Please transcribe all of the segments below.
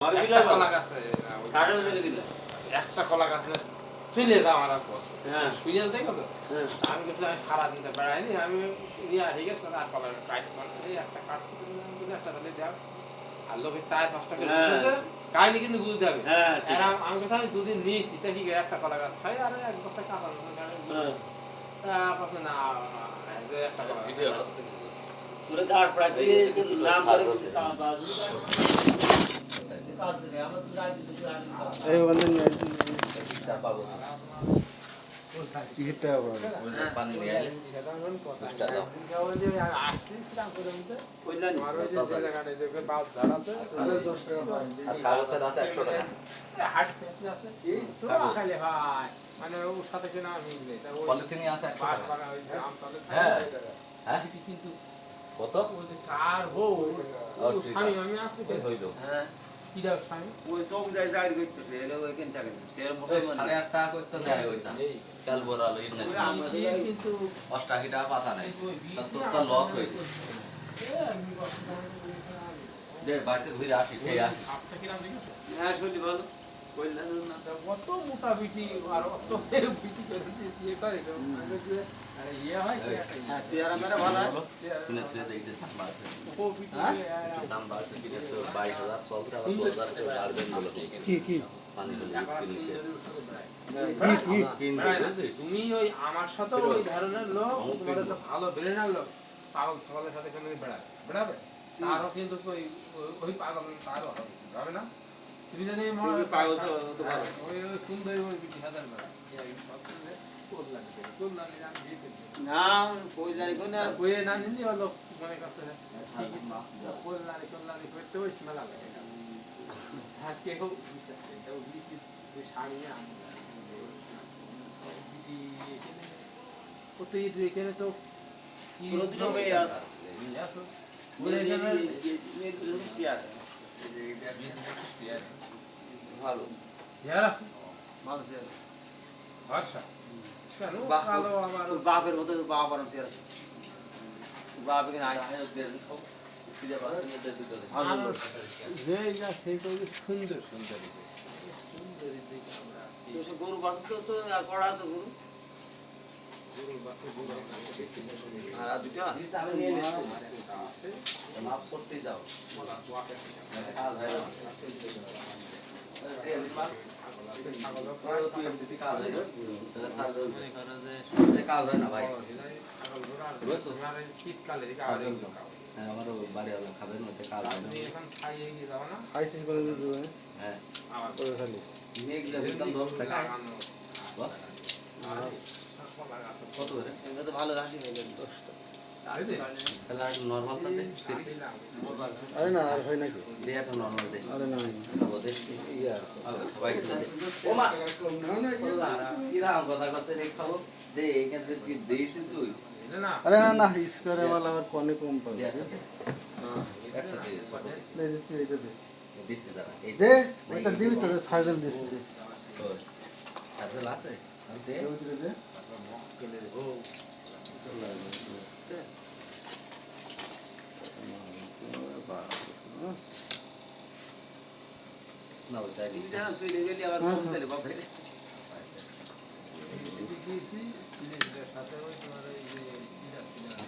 একটা কলা গাছে একটা কলা গাছে চলে যাও আমার সুইয়াল দেখো তো আমি কিছু আমি সারা দিতে বেড়াইনি আমি ইয়া হয়ে গেছে আর কলা কাট একটা কাটতে একটা তাহলে দেখ আর লোকের চার পাঁচটা করে কাহিনি কিন্তু বুঝতে হবে আমি কথা আমি দুদিন নিয়েছি তা কি একটা কলা গাছ খাই আর এক বস্তা কাঁচা না একটা কলা ভিডিও আছে সুরে দাঁড় প্রায় নাম করে এই ওখানে নিয়ে পাবো টিকিটটা পানি নিয়ে আইলে বুঝটা দাও আর কাগজের আছে 100 টাকা মানে ওর সাথে কিনা মিললে পলিথিনে আছে 100 টাকা হ্যাঁ হ্যাঁ কিন্তু কত কার হো স্বামী আমি আসছি হইলো হ্যাঁ কিরা স্বামী ওই চৌকিদার জায়গা করতেছে এলো ওইখান থেকে সে মোটে 8 টাকা করতে দেয় ওইটা কাল বড়ালো ইবনে কিন্তু 80 টাকা পাতা নাই তো লস হইছে দে বাড়িতে ঘুরে আসি সেই আসি আপনি কি নাম দেখেন হ্যাঁ শুনি ভালো কইলেন না কত মোটা বিটি আর কত বিটি করে দিয়ে করে আরে ইয়া হয় হ্যাঁ সিয়ারা মেরা ভালো শুনে শুনে দেখতে দাম আছে ও বিটি দাম বাড়ছে কি 22000 14000 ছাড়বেন বলো কি পানি তুমি ওই আমার সাথে ওই ধরনের লোক তোমার তো ভালো ব্রেনের লোক পাগল ছাগলের সাথে কেন বেড়াবে তারও কিন্তু ওই পাগল তারও হবে না তুমি যদি পাগল ওই সুন্দর ওই 20000 বেড়া না কই জানি কোন কই না নিলি হলো মনে কাছে কল্যাণী করতে ওই মেলা লাগে হ্যাঁ কে হোক এটাও বিটি ওই শাড়ি কত এখানে তো প্রতিরোধে আছে বলে এখানে ভালো ভালো স্যার আচ্ছা কেন ভালো আমার বাপের মতো বাবা বারণ স্যার আছে বাপ এখানে আসে ফিরে পাচ্ছে যে যা সেই তো সুন্দর সুন্দর গরু বাছুর তো কড়া আছে গরু আর দুটো মাপ করতে যাও কাজ হয় না ভাই শীতকালে আমারও বাড়ি খাবেন ওইটা কাজ হয় না হ্যাঁ মেঘ যাবে 10 টাকা কত করে এটা তো ভালো রাশি হয়ে গেল 10 টাকা নরমাল কাটে আরে না আর হয় নাকি দে একটা নরমাল দে আরে না খাবো দে ইয়া সবাই দে ও মা কিরা কথা কথা রে খাবো দে এখান থেকে দেইছ তুই আরে না ইসকরে वाला আর কোনে কম পাবে একটা দে দে তুই এটা দে দিছি দাঁড়া এই দে এটা দিবি তো সাইকেল দিছি দে সাইকেল আছে দে ওই দে না ওটা দিবি না সুই গেলি আবার ফোন দিলে বাপ করে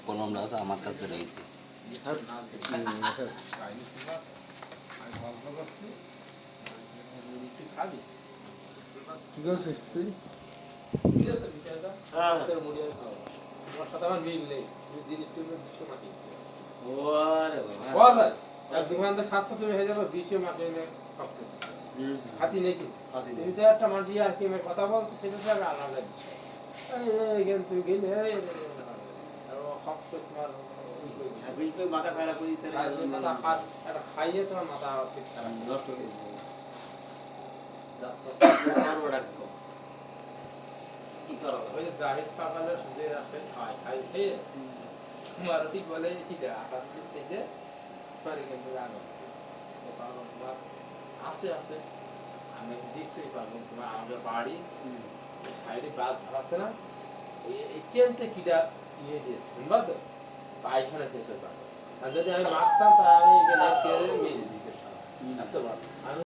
কলমটা তো আমার কাছে রয়েছে ঠিক আছে তুই হাতি নাকি একটা মানুষ কথা বলতো সেটা আলাদা তুই গেলে মাথা খারাপ খাইয়ে তোমার মাথা নষ্ট হয়ে কি করো ওই যে জাহিদ পাগলের সুদের আছে খাই খেয়ে মারুতি বলে কি আকাশ থেকে সরি কিন্তু জানো আছে আমি দেখতেই পারবো তোমার আমাদের বাড়ি সাইডে বাস ধরাচ্ছে না এই কেনতে কিটা ইয়ে দিয়ে শুনবা তো পায়খানা খেতে পারবো আর যদি আমি মারতাম তাহলে আমি এখানে মেরে দিতে পারবো